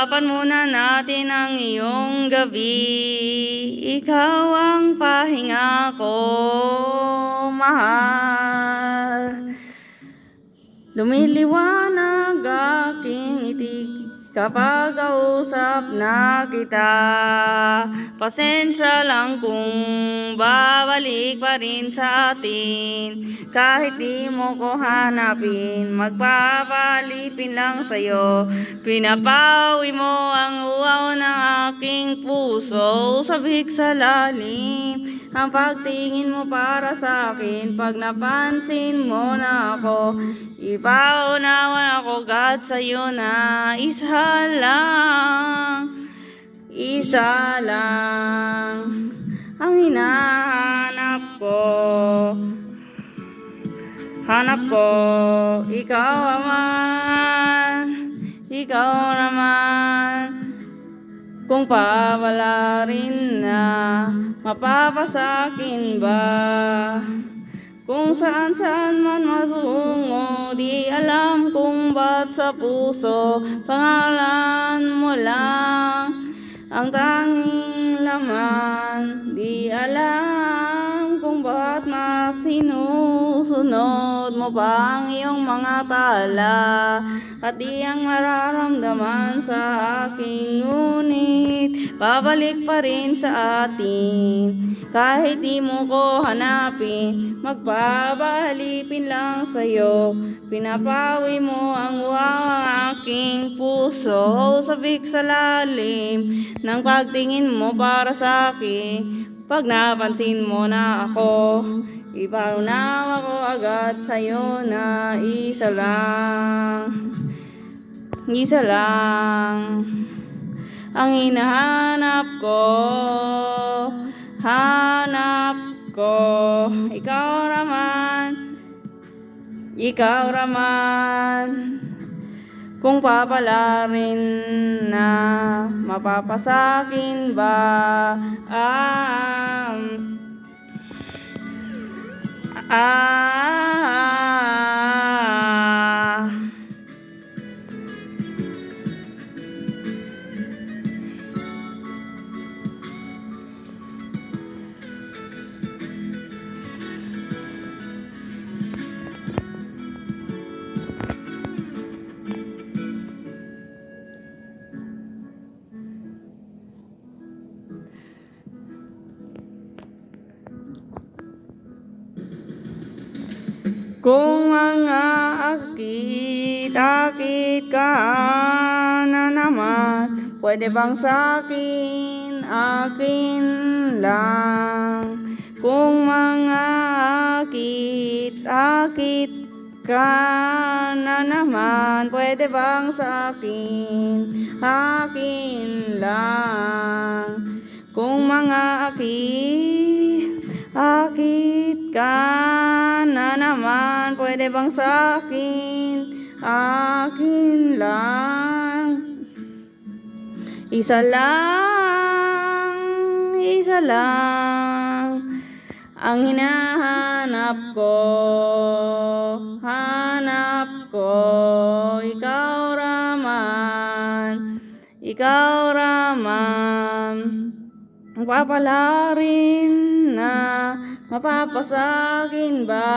Pag-usapan muna natin ang iyong gabi. Ikaw ang pahinga ko, mahal. Lumiliwanag aking itig kapag kausap na kita. Pasensya lang kung babalik pa rin sa atin. Kahit di mo ko hanapin, magpapalipin lang sa'yo. Pinapawi mo ang uwaw ng aking puso, sabik sa lalim. Ang pagtingin mo para sa akin, pag napansin mo na ako, ipaunawan ako agad sa'yo na isa lang ang hinahanap ko. Hanap ko, ikaw naman. Kung pawala rin na, mapapasakin ba? Kung saan man matungo, di alam kung ba't sa puso. Pangalan mo lang ang tanging laman. Di alam kung ba't masinusunod mo pa ang iyong mga tala. At di ang mararamdaman sa aking ngunit babalik pa rin sa atin. Kahit di mo ko hanapin, magbabalipin lang sa'yo. Pinapawi mo ang aking puso, sabik sa lalim ng pagtingin mo para sa akin. Pag napansin mo na ako, ipaunawa ko agad sa'yo na isa lang ang hinahanap ko. Hanap ko, ikaw naman. Kung papalarin na, mapapasakin ba? Kung mga akit ka na naman, pwede bang sa'kin, akin lang? Kung mga akit ka na naman, pwede bang sa'kin, akin lang? Kung mga akit ka na naman, pwede bang sa'kin, akin lang? Isa lang ang hinahanap ko. Hanap ko, ikaw raman. Papalarin na, mapapasakin ba?